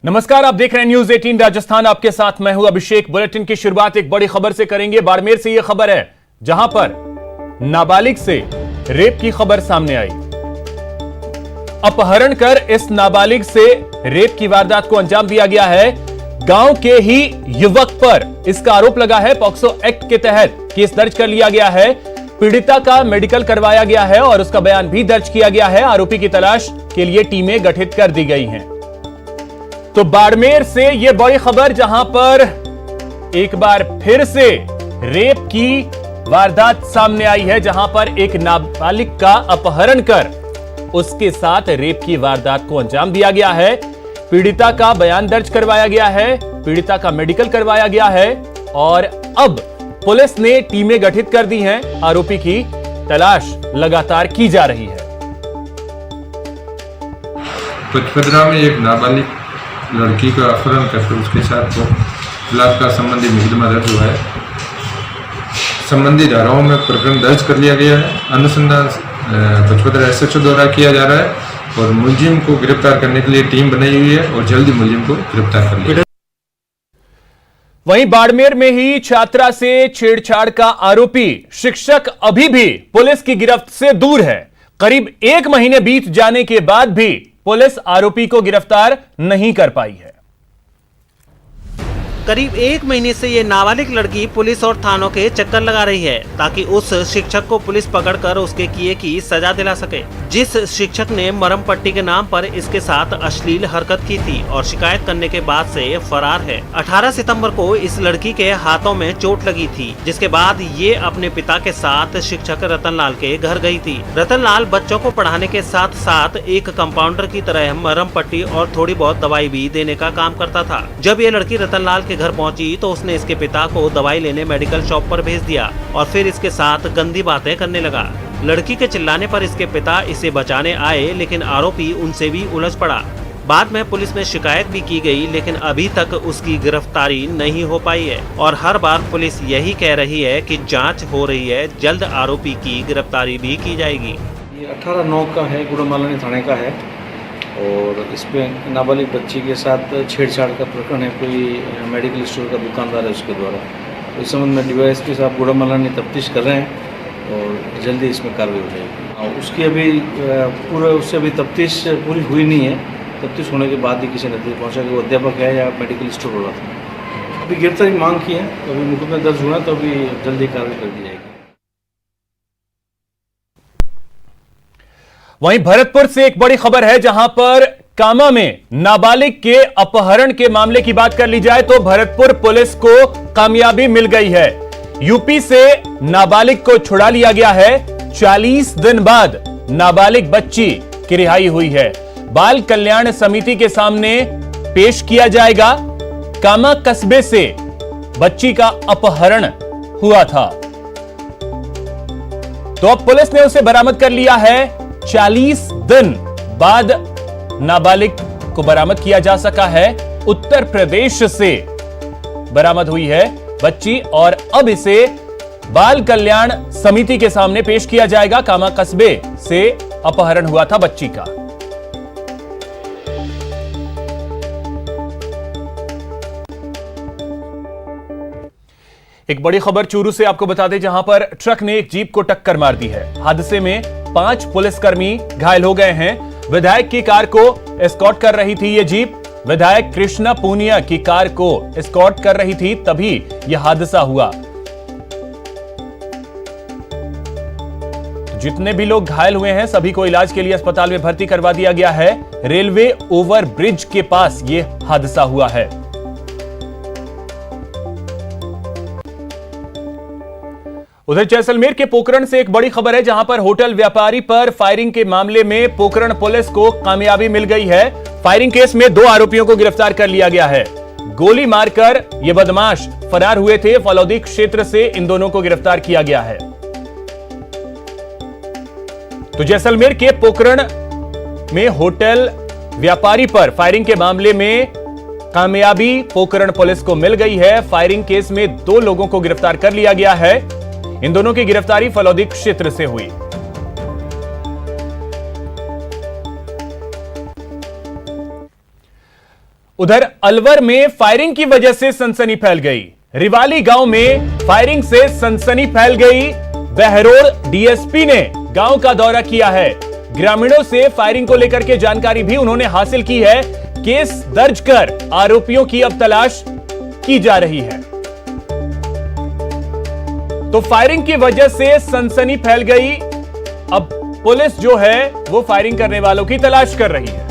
नमस्कार, आप देख रहे हैं न्यूज 18 राजस्थान। आपके साथ मैं हूं अभिषेक। बुलेटिन की शुरुआत एक बड़ी खबर से करेंगे। बाड़मेर से यह खबर है जहां पर नाबालिग से रेप की खबर सामने आई। अपहरण कर इस नाबालिग से रेप की वारदात को अंजाम दिया गया है। गांव के ही युवक पर इसका आरोप लगा है। पॉक्सो एक्ट के तहत केस दर्ज कर लिया गया है। पीड़िता का मेडिकल करवाया गया है और उसका बयान भी दर्ज किया गया है। आरोपी की तलाश के लिए टीमें गठित कर दी गई हैं। तो बाड़मेर से यह बड़ी खबर जहां पर एक बार फिर से रेप की वारदात सामने आई है, जहां पर एक नाबालिग का अपहरण कर उसके साथ रेप की वारदात को अंजाम दिया गया है। पीड़िता का बयान दर्ज करवाया गया है, पीड़िता का मेडिकल करवाया गया है और अब पुलिस ने टीमें गठित कर दी हैं। आरोपी की तलाश लगातार की जा रही है। पचपदरा में एक नाबालिग लड़की का अपहरण करके उसके साथ बलात्कार संबंधी मुकदमा दर्ज हुआ है। संबंधी धाराओं में प्रकरण दर्ज कर लिया गया है। अनुसंधान पचपदरा SHO द्वारा किया जा रहा है और मुलजिम को गिरफ्तार करने के लिए टीम बनाई हुई है और जल्दी मुलजिम को गिरफ्तार कर लिया। वहीं बाड़मेर में ही छात्रा से छेड़छाड़ का आरोपी शिक्षक अभी भी पुलिस की गिरफ्त से दूर है। करीब 1 महीने बीत जाने के बाद भी पुलिस आरोपी को गिरफ्तार नहीं कर पाई है। करीब 1 महीने से ये नाबालिग लड़की पुलिस और थानों के चक्कर लगा रही है ताकि उस शिक्षक को पुलिस पकड़कर उसके किए की सजा दिला सके। जिस शिक्षक ने मरहम पट्टी के नाम पर इसके साथ अश्लील हरकत की थी और शिकायत करने के बाद से फरार है। 18 सितंबर को इस लड़की के हाथों में चोट लगी थी, जिसके बाद ये अपने पिता के साथ शिक्षक रतनलाल के घर गई थी। रतनलाल बच्चों को पढ़ाने के साथ साथ एक कंपाउंडर की तरह मरहम पट्टी और थोड़ी बहुत दवाई भी देने का काम करता था। जब ये लड़की रतनलाल के घर पहुंची तो उसने इसके पिता को दवाई लेने मेडिकल शॉप पर भेज दिया और फिर इसके साथ गंदी बातें करने लगा। लड़की के चिल्लाने पर इसके पिता इसे बचाने आए, लेकिन आरोपी उनसे भी उलझ पड़ा। बाद में पुलिस में शिकायत भी की गई, लेकिन अभी तक उसकी गिरफ्तारी नहीं हो पाई है और हर बार पुलिस यही कह रही है कि जांच हो रही है, जल्द आरोपी की गिरफ्तारी भी की जाएगी। ये 18/9 का है, गुड़मालानी थाने का है और इस पर नाबालिग बच्ची के साथ छेड़छाड़ का प्रकरण है। कोई मेडिकल स्टोर का दुकानदार है उसके द्वारा। तो इस संबंध में DYSP साहब गुड़मालानी तफ्तीश कर रहे हैं और जल्दी इसमें कार्रवाई हो जाएगी। और उसकी अभी उससे अभी तफ्तीश पूरी हुई नहीं है। तफ्तीश होने के बाद ही किसी नतीजे पहुँचा कि वो अध्यापक है या मेडिकल स्टोर वाला था। अभी गिरफ्तारी मांग की है, तो अभी मुकदमा दर्ज हुआ तो अभी जल्दी कार्रवाई कर दी जाएगी। वहीं भरतपुर से एक बड़ी खबर है जहां पर कामा में नाबालिग के अपहरण के मामले की बात कर ली जाए तो भरतपुर पुलिस को कामयाबी मिल गई है। यूपी से नाबालिग को छुड़ा लिया गया है। 40 दिन बाद नाबालिग बच्ची की रिहाई हुई है। बाल कल्याण समिति के सामने पेश किया जाएगा। कामा कस्बे से बच्ची का अपहरण हुआ था, तो अब पुलिस ने उसे बरामद कर लिया है। 40 दिन बाद नाबालिग को बरामद किया जा सका है। उत्तर प्रदेश से बरामद हुई है बच्ची और अब इसे बाल कल्याण समिति के सामने पेश किया जाएगा। कामा कस्बे से अपहरण हुआ था बच्ची का। एक बड़ी खबर चूरू से आपको बता दें, जहां पर ट्रक ने एक जीप को टक्कर मार दी है। हादसे में 5 पुलिसकर्मी घायल हो गए हैं। विधायक की कार को एस्कॉर्ट कर रही थी ये जीप। विधायक कृष्णा पूनिया की कार को एस्कॉर्ट कर रही थी, तभी यह हादसा हुआ। जितने भी लोग घायल हुए हैं सभी को इलाज के लिए अस्पताल में भर्ती करवा दिया गया है। रेलवे ओवर ब्रिज के पास यह हादसा हुआ है। उधर जैसलमेर के पोकरण से एक बड़ी खबर है, जहां पर होटल व्यापारी पर फायरिंग के मामले में पोकरण पुलिस को कामयाबी मिल गई है। फायरिंग केस में 2 आरोपियों को गिरफ्तार कर लिया गया है। गोली मारकर ये बदमाश फरार हुए थे। फलौदी क्षेत्र से इन दोनों को गिरफ्तार किया गया है। तो जैसलमेर के पोकरण में होटल व्यापारी पर फायरिंग के मामले में कामयाबी पोकरण पुलिस को मिल गई है। फायरिंग केस में 2 लोगों को गिरफ्तार कर लिया गया है। इन दोनों की गिरफ्तारी फलौदी क्षेत्र से हुई। उधर अलवर में फायरिंग की वजह से सनसनी फैल गई। रिवाली गांव में फायरिंग से सनसनी फैल गई। बहरोड डीएसपी ने गांव का दौरा किया है। ग्रामीणों से फायरिंग को लेकर के जानकारी भी उन्होंने हासिल की है। केस दर्ज कर आरोपियों की अब तलाश की जा रही है। तो फायरिंग की वजह से सनसनी फैल गई। अब पुलिस जो है वो फायरिंग करने वालों की तलाश कर रही है।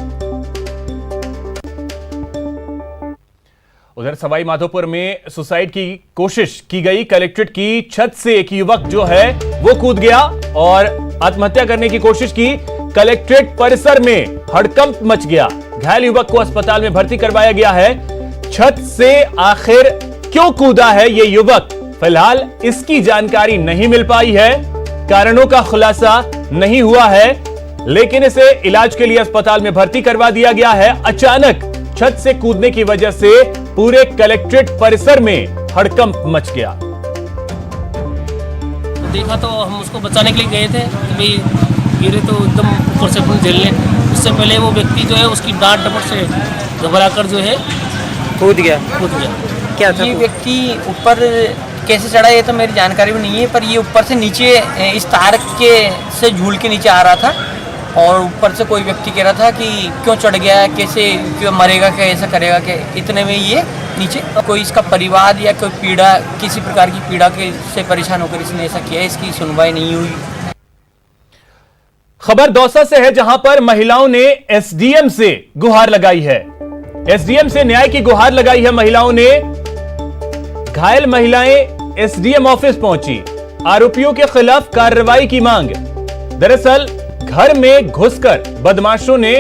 उधर सवाई माधोपुर में सुसाइड की कोशिश की गई। कलेक्ट्रेट की छत से एक युवक जो है वो कूद गया और आत्महत्या करने की कोशिश की। कलेक्ट्रेट परिसर में हड़कंप मच गया। घायल युवक को अस्पताल में भर्ती करवाया गया है। छत से आखिर क्यों कूदा है ये युवक, फिलहाल इसकी जानकारी नहीं मिल पाई है। कारणों का खुलासा नहीं हुआ है, लेकिन इसे इलाज के लिए अस्पताल में भर्ती करवा दिया गया है। अचानक छत से कूदने की वजह से पूरे कलेक्ट्रेट परिसर में हड़कंप मच गया। देखा तो हम उसको बचाने के लिए गए थे कि भाई गिरे तो एकदम ऊपर से अपन झेल लें। उससे पहले वो व्यक्ति जो है उसकी डांट डपट से घबरा कर जो है कूद गया। क्या था? ये व्यक्ति ऊपर कैसे चढ़ा ये तो मेरी जानकारी भी नहीं है, पर ये ऊपर से नीचे इस तार के से झूल के नीचे आ रहा था और ऊपर से कोई व्यक्ति कह रहा था कि क्यों चढ़ गया, कैसे क्यों मरेगा, क्या ऐसा करेगा, क्या इतने में ये नीचे कोई इसका परिवार या कोई पीड़ा किसी प्रकार की पीड़ा के से परेशान होकर इसने ऐसा किया। इसकी सुनवाई नहीं हुई। खबर दौसा से है, जहां पर महिलाओं ने एसडीएम से गुहार लगाई है। एसडीएम से न्याय की गुहार लगाई है महिलाओं ने। घायल महिलाएं एसडीएम ऑफिस पहुंची। आरोपियों के खिलाफ कार्रवाई की मांग। दरअसल घर में घुसकर बदमाशों ने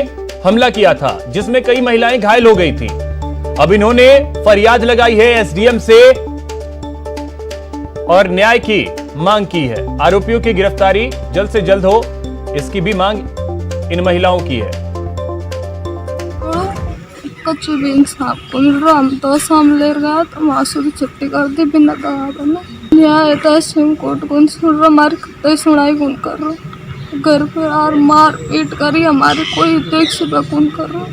हमला किया था, जिसमें कई महिलाएं घायल हो गई थीं। अब इन्होंने फरियाद लगाई है एसडीएम से और न्याय की मांग की है। आरोपियों की गिरफ्तारी जल्द से जल्द हो, इसकी भी मांग इन महिलाओं की है। छुट्टी कर दी बिना दवा कोर्ट कौन सुन रहा, हमारी सुनाई कौन कर रहा, घर पे और मार पीट करी हमारे, कोई देख से कौन कर रहा।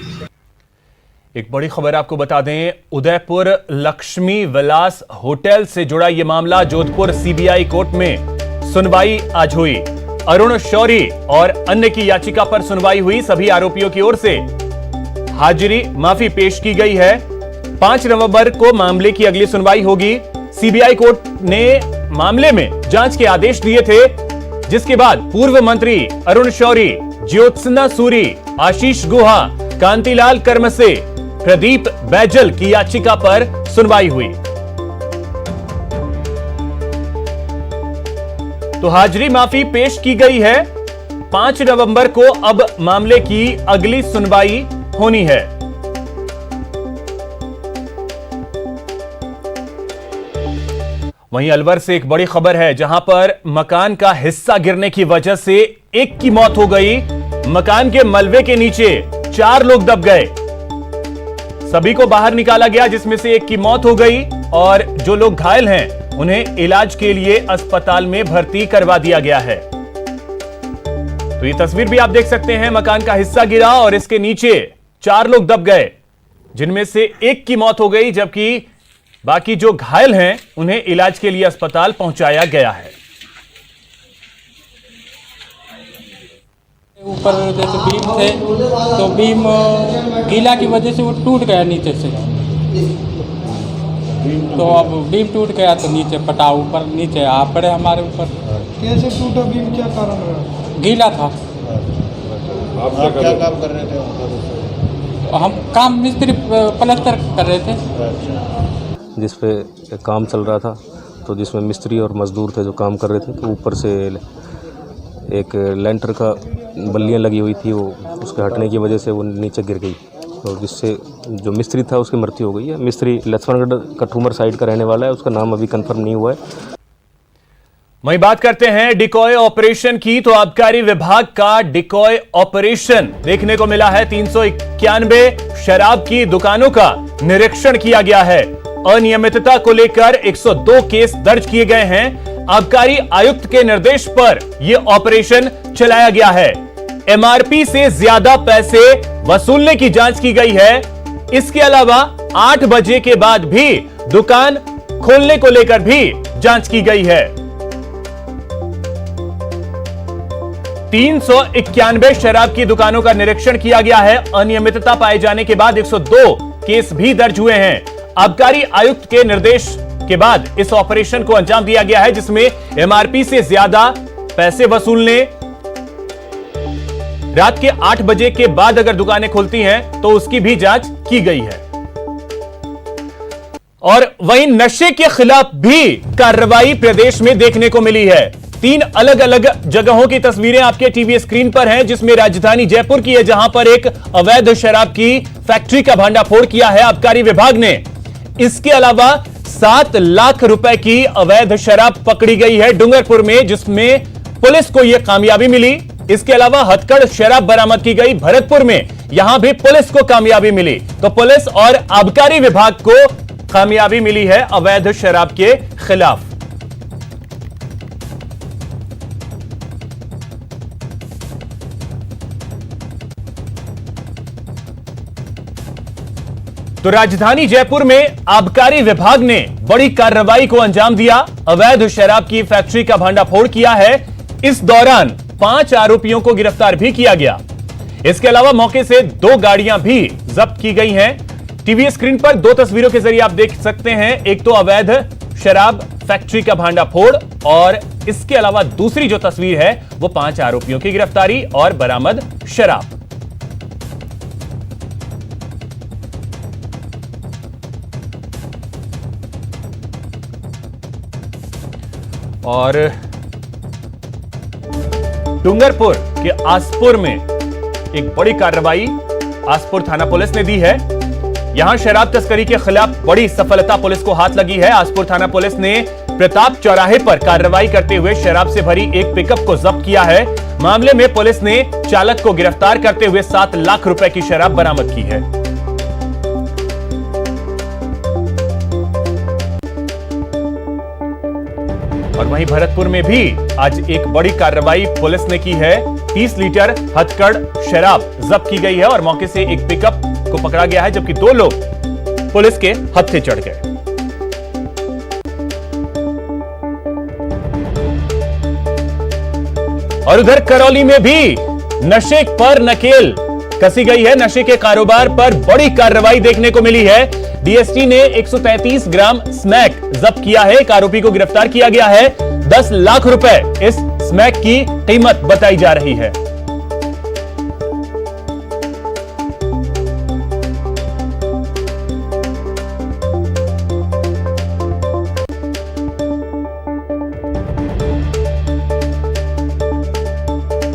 एक बड़ी खबर आपको बता दें, उदयपुर लक्ष्मी विलास होटल से जुड़ा यह मामला जोधपुर सीबीआई कोर्ट में सुनवाई आज हुई। अरुण शौरी और अन्य की याचिका पर सुनवाई हुई। सभी आरोपियों की ओर से हाजिरी माफी पेश की गई है। 5 नवंबर को मामले की अगली सुनवाई होगी। सीबीआई कोर्ट ने मामले में जांच के आदेश दिए थे, जिसके बाद पूर्व मंत्री अरुण शौरी, ज्योत्सना सूरी, आशीष गुहा, कांतिलाल कर्मसे, प्रदीप बैजल की याचिका पर सुनवाई हुई। तो हाजिरी माफी पेश की गई है। 5 नवंबर को अब मामले की अगली सुनवाई होनी है। वहीं अलवर से एक बड़ी खबर है, जहां पर मकान का हिस्सा गिरने की वजह से एक की मौत हो गई। मकान के मलबे के नीचे 4 लोग दब गए। सभी को बाहर निकाला गया, जिसमें से एक की मौत हो गई और जो लोग घायल हैं उन्हें इलाज के लिए अस्पताल में भर्ती करवा दिया गया है। तो ये तस्वीर भी आप देख सकते हैं, मकान का हिस्सा गिरा और इसके नीचे 4 लोग दब गए, जिनमें से एक की मौत हो गई, जबकि बाकी जो घायल हैं उन्हें इलाज के लिए अस्पताल पहुंचाया गया है। ऊपर जैसे बीम थे तो बीम गीला की वजह से वो टूट गया नीचे से, तो अब बीम टूट गया तो नीचे पटा ऊपर नीचे आ पड़े हमारे ऊपर। कैसे टूटा बीम, क्या कारण रहा? गीला था। आप क्या काम कर रहे थे? हम काम मिस्त्री प्लास्टर कर रहे थे। जिस पे काम चल रहा था, तो जिसमें मिस्त्री और मजदूर थे जो काम कर रहे थे, तो ऊपर से एक लेंटर का बल्लियाँ लगी हुई थी, वो उसके हटने की वजह से वो नीचे गिर गई, और जिससे जो मिस्त्री था उसकी मृत्यु हो गई है। मिस्त्री लक्ष्मणगढ़ कठूमर साइड का रहने वाला है, उसका नाम अभी कंफर्म नहीं हुआ है। वहीं बात करते हैं डिकॉय ऑपरेशन की, तो आबकारी विभाग का डिकॉय ऑपरेशन देखने को मिला है। 391 शराब की दुकानों का निरीक्षण किया गया है। अनियमितता को लेकर 102 केस दर्ज किए गए हैं। आबकारी आयुक्त के निर्देश पर यह ऑपरेशन चलाया गया है। एमआरपी से ज्यादा पैसे वसूलने की जांच की गई है। इसके अलावा 8 बजे के बाद भी दुकान खोलने को लेकर भी जांच की गई है। 391 शराब की दुकानों का निरीक्षण किया गया है। अनियमितता पाए जाने के बाद 102 केस भी दर्ज हुए हैं। आबकारी आयुक्त के निर्देश के बाद इस ऑपरेशन को अंजाम दिया गया है, जिसमें एमआरपी से ज्यादा पैसे वसूलने, रात के 8 बजे के बाद अगर दुकानें खुलती हैं तो उसकी भी जांच की गई है। और वहीं नशे के खिलाफ भी कार्रवाई प्रदेश में देखने को मिली है। 3 अलग अलग जगहों की तस्वीरें आपके टीवी स्क्रीन पर हैं, जिसमें राजधानी जयपुर की है, जहां पर एक अवैध शराब की फैक्ट्री का भांडाफोड़ किया है आबकारी विभाग ने। इसके अलावा 7 लाख रुपए की अवैध शराब पकड़ी गई है डूंगरपुर में, जिसमें पुलिस को यह कामयाबी मिली। इसके अलावा हथकड़ शराब बरामद की गई भरतपुर में, यहां भी पुलिस को कामयाबी मिली। तो पुलिस और आबकारी विभाग को कामयाबी मिली है अवैध शराब के खिलाफ। तो राजधानी जयपुर में आबकारी विभाग ने बड़ी कार्रवाई को अंजाम दिया। अवैध शराब की फैक्ट्री का भांडाफोड़ किया है। इस दौरान 5 आरोपियों को गिरफ्तार भी किया गया। इसके अलावा मौके से 2 गाड़ियां भी जब्त की गई हैं। टीवी स्क्रीन पर 2 तस्वीरों के जरिए आप देख सकते हैं। एक तो अवैध शराब फैक्ट्री का भांडाफोड़, और इसके अलावा दूसरी जो तस्वीर है वो 5 आरोपियों की गिरफ्तारी और बरामद शराब। और डूंगरपुर के आसपुर में एक बड़ी कार्रवाई आसपुर थाना पुलिस ने दी है। यहां शराब तस्करी के खिलाफ बड़ी सफलता पुलिस को हाथ लगी है। आसपुर थाना पुलिस ने प्रताप चौराहे पर कार्रवाई करते हुए शराब से भरी एक पिकअप को जब्त किया है। मामले में पुलिस ने चालक को गिरफ्तार करते हुए 7 लाख रुपए की शराब बरामद की है। और वहीं भरतपुर में भी आज एक बड़ी कार्रवाई पुलिस ने की है। 30 लीटर हथकड़ शराब जब्त की गई है और मौके से एक पिकअप को पकड़ा गया है, जबकि 2 लोग पुलिस के हत्थे चढ़ गए। और उधर करौली में भी नशे पर नकेल कसी गई है। नशे के कारोबार पर बड़ी कार्रवाई देखने को मिली है। डीएसटी ने 133 ग्राम स्मैक जब्त किया है। एक आरोपी को गिरफ्तार किया गया है। 10 लाख रुपए इस स्मैक की कीमत बताई जा रही है।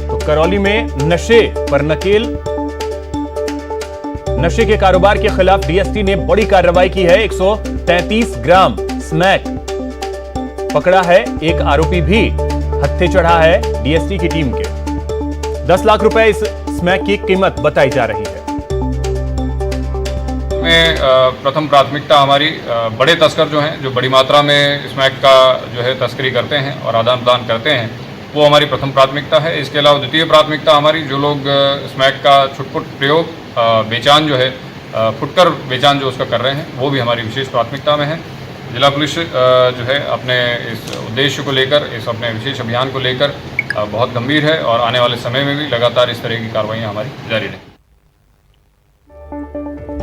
तो करौली में नशे पर नकेल, नशे के कारोबार के खिलाफ डीएसटी ने बड़ी कार्रवाई की है। 133 ग्राम स्मैक पकड़ा है। एक आरोपी भी हत्थे चढ़ा है डीएसटी की टीम के। 10 लाख रुपए इस स्मैक की कीमत बताई जा रही है। प्रथम प्राथमिकता हमारी बड़े तस्कर जो हैं, जो बड़ी मात्रा में स्मैक का जो है तस्करी करते हैं और आदान प्रदान करते हैं, वो हमारी प्रथम प्राथमिकता है। इसके अलावा द्वितीय प्राथमिकता हमारी जो लोग स्मैक का छुटपुट प्रयोग, बेचान जो है, फुटकर बेचान जो उसका कर रहे हैं, वो भी हमारी विशेष प्राथमिकता में है। जिला पुलिस जो है अपने इस उद्देश्य को लेकर, इस अपने विशेष अभियान को लेकर बहुत गंभीर है और आने वाले समय में भी लगातार इस तरह की कार्रवाइयाँ हमारी जारी रहेंगी।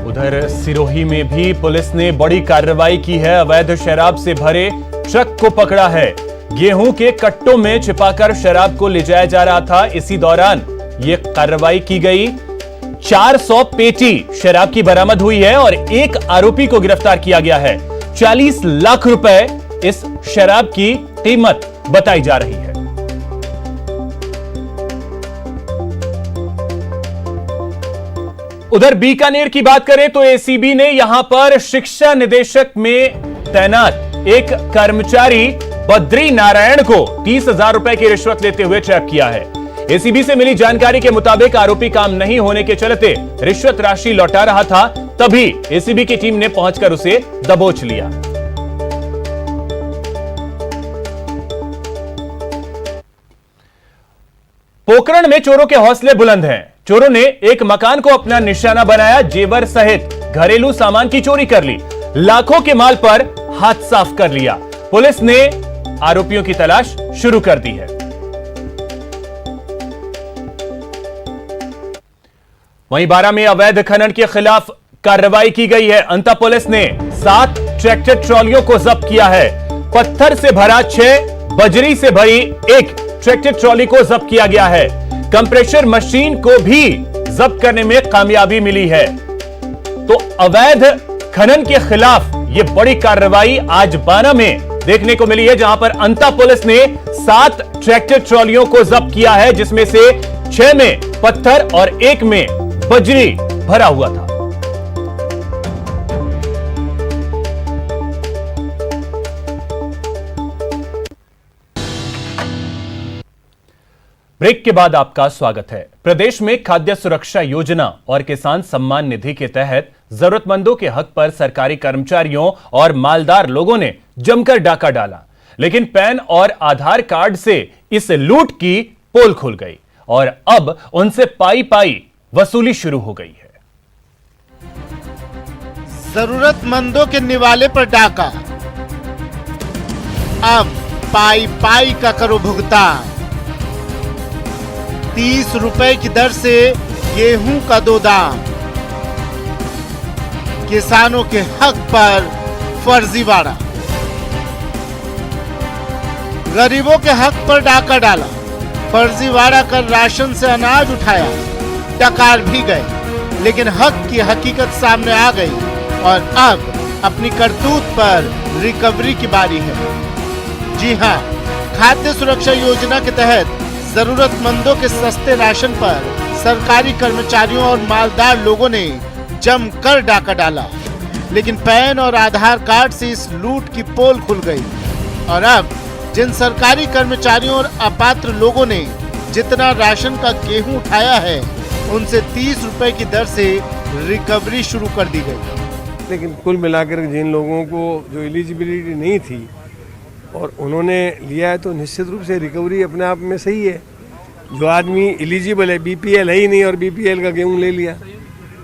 उधर सिरोही में भी पुलिस ने बड़ी कार्रवाई की है। अवैध शराब से भरे ट्रक को पकड़ा है। गेहूं के कट्टों में छिपाकर शराब को ले जाया जा रहा था। इसी दौरान यह कार्रवाई की गई। 400 पेटी शराब की बरामद हुई है और एक आरोपी को गिरफ्तार किया गया है। 40 लाख रुपए इस शराब की कीमत बताई जा रही है। उधर बीकानेर की बात करें तो एसीबी ने यहां पर शिक्षा निदेशक में तैनात एक कर्मचारी बद्री नारायण को 30,000 रुपए की रिश्वत लेते हुए ट्रैप किया है। एसीबी से मिली जानकारी के मुताबिक आरोपी काम नहीं होने के चलते रिश्वत राशि लौटा रहा था, तभी एसीबी की टीम ने पहुंचकर उसे दबोच लिया। पोखरण में चोरों के हौसले बुलंद हैं। चोरों ने एक मकान को अपना निशाना बनाया। जेवर सहित घरेलू सामान की चोरी कर ली, लाखों के माल पर हाथ साफ कर लिया। पुलिस ने आरोपियों की तलाश शुरू कर दी है। वहीं बारां में अवैध खनन के खिलाफ कार्रवाई की गई है। अंता पुलिस ने 7 ट्रैक्टर ट्रॉलियों को जब्त किया है। पत्थर से भरा 6, बजरी से भरी 1 ट्रैक्टर ट्रॉली को जब्त किया गया है। कंप्रेशर मशीन को भी जब्त करने में कामयाबी मिली है। तो अवैध खनन के खिलाफ यह बड़ी कार्रवाई आज बारां में देखने को मिली है, जहां पर अंता पुलिस ने 7 ट्रैक्टर ट्रॉलियों को जब्त किया है, जिसमें से 6 में पत्थर और 1 में बजरी भरा हुआ था। ब्रेक के बाद आपका स्वागत है। प्रदेश में खाद्य सुरक्षा योजना और किसान सम्मान निधि के तहत जरूरतमंदों के हक पर सरकारी कर्मचारियों और मालदार लोगों ने जमकर डाका डाला, लेकिन पैन और आधार कार्ड से इस लूट की पोल खुल गई और अब उनसे पाई पाई वसूली शुरू हो गई है। जरूरतमंदों के निवाले पर डाका, अब पाई पाई का करो भुगतान। 30 रुपए की दर से गेहूं का 2 दाम, किसानों के हक पर फर्जीवाड़ा। गरीबों के हक पर डाका डाला, फर्जीवाड़ा कर राशन से अनाज उठाया, डकार भी गए, लेकिन हक की हकीकत सामने आ गई और अब अपनी करतूत पर रिकवरी की बारी है। जी हां, खाद्य सुरक्षा योजना के तहत जरूरतमंदों के सस्ते राशन पर सरकारी कर्मचारियों और मालदार लोगों ने जमकर डाका डाला, लेकिन पैन और आधार कार्ड से इस लूट की पोल खुल गई और अब जिन सरकारी कर्मचारियों और अपात्र लोगों ने जितना राशन का गेहूं उठाया है, उनसे 30 रुपए की दर से रिकवरी शुरू कर दी गई। लेकिन कुल मिलाकर जिन लोगों को जो एलिजिबिलिटी नहीं थी और उन्होंने लिया है, तो निश्चित रूप से रिकवरी अपने आप में सही है। जो आदमी एलिजिबल है, बीपीएल है ही नहीं और बीपीएल का गेहूं ले लिया,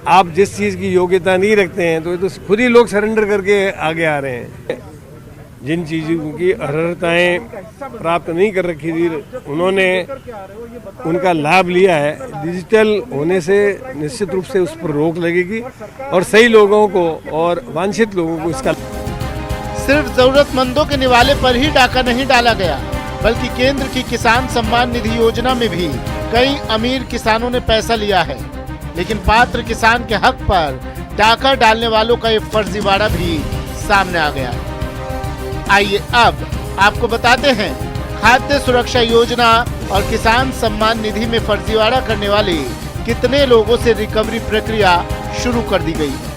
आप जिस चीज़ की योग्यता नहीं रखते हैं तो ये तो खुद ही लोग सरेंडर करके आगे आ रहे हैं। जिन चीज़ों की अर्हताएँ प्राप्त नहीं कर रखी थी, उन्होंने उनका लाभ लिया है। डिजिटल होने से निश्चित रूप से उस पर रोक लगेगी और सही लोगों को और वांछित लोगों को इसका। सिर्फ जरूरतमंदों के निवाले पर ही डाका नहीं डाला गया, बल्कि केंद्र की किसान सम्मान निधि योजना में भी कई अमीर किसानों ने पैसा लिया है, लेकिन पात्र किसान के हक पर डाका डालने वालों का ये फर्जीवाड़ा भी सामने आ गया। आइए अब आपको बताते हैं खाद्य सुरक्षा योजना और किसान सम्मान निधि में फर्जीवाड़ा करने वाले कितने लोगों से रिकवरी प्रक्रिया शुरू कर दी गई है।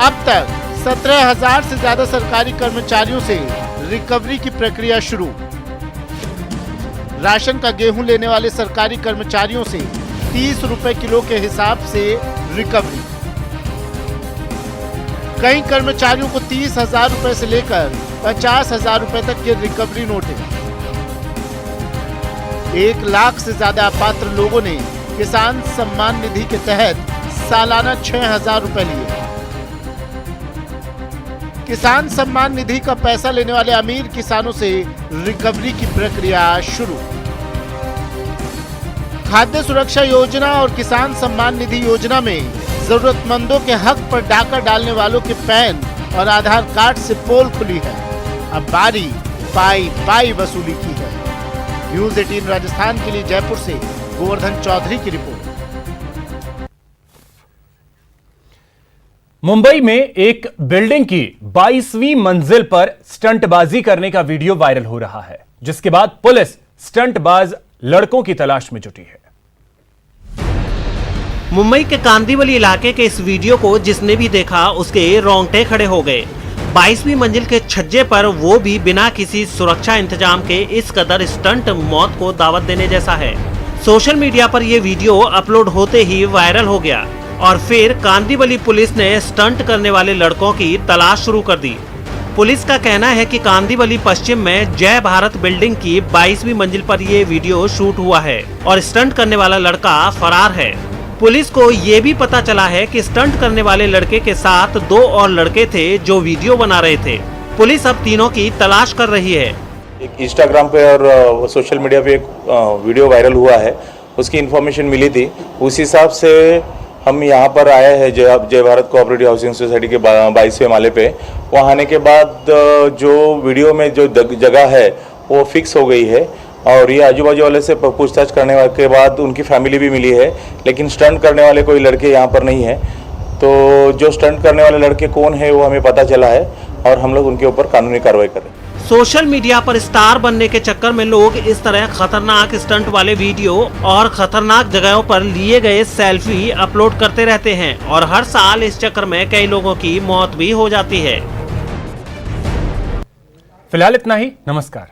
अब तक 17,000 से ज्यादा सरकारी कर्मचारियों से रिकवरी की प्रक्रिया शुरू। राशन का गेहूं लेने वाले सरकारी कर्मचारियों से 30 रुपए किलो के हिसाब से रिकवरी। कई कर्मचारियों को 30,000 रुपए से लेकर 50,000 रुपए तक के रिकवरी नोटिस। 1 लाख से ज्यादा अपात्र लोगों ने किसान सम्मान निधि के तहत सालाना 6,000 रुपए लिए। किसान सम्मान निधि का पैसा लेने वाले अमीर किसानों से रिकवरी की प्रक्रिया शुरू। खाद्य सुरक्षा योजना और किसान सम्मान निधि योजना में जरूरतमंदों के हक पर डाका डालने वालों के पैन और आधार कार्ड से पोल खुली है। अब बारी पाई पाई वसूली की है। न्यूज़ 18 राजस्थान के लिए जयपुर से गोवर्धन चौधरी की रिपोर्ट। मुंबई में एक बिल्डिंग की 22वीं मंजिल पर स्टंटबाजी करने का वीडियो वायरल हो रहा है, जिसके बाद पुलिस स्टंटबाज लड़कों की तलाश में जुटी है। मुंबई के कांदिवली इलाके के इस वीडियो को जिसने भी देखा उसके रोंगटे खड़े हो गए। 22वीं मंजिल के छज्जे पर, वो भी बिना किसी सुरक्षा इंतजाम के, इस कदर स्टंट मौत को दावत देने जैसा है। सोशल मीडिया पर यह वीडियो अपलोड होते ही वायरल हो गया और फिर कांदिवली पुलिस ने स्टंट करने वाले लड़कों की तलाश शुरू कर दी। पुलिस का कहना है कि कांदिवली पश्चिम में जय भारत बिल्डिंग की 22वीं मंजिल पर यह वीडियो शूट हुआ है और स्टंट करने वाला लड़का फरार है। पुलिस को ये भी पता चला है कि स्टंट करने वाले लड़के के साथ 2 और लड़के थे जो वीडियो बना रहे थे। पुलिस अब तीनों की तलाश कर रही है। एक इंस्टाग्राम पे और सोशल मीडिया पे एक वीडियो वायरल हुआ है, उसकी इन्फॉर्मेशन मिली थी। उस हिसाब से हम यहाँ पर आए हैं जय भारत कोऑपरेटिव हाउसिंग सोसाइटी के 22वें माले पे। वहाँ आने के बाद जो वीडियो में जो जगह है वो फिक्स हो गई है और ये आजू बाजू वाले से पूछताछ करने के बाद उनकी फैमिली भी मिली है, लेकिन स्टंट करने वाले कोई लड़के यहाँ पर नहीं है। तो जो स्टंट करने वाले लड़के कौन है वो हमें पता चला है और हम लोग उनके ऊपर कानूनी कार्रवाई कर रहे हैं। सोशल मीडिया पर स्टार बनने के चक्कर में लोग इस तरह खतरनाक स्टंट वाले वीडियो और खतरनाक जगहों पर लिए गए सेल्फी अपलोड करते रहते हैं और हर साल इस चक्कर में कई लोगों की मौत भी हो जाती है। फिलहाल इतना ही। नमस्कार।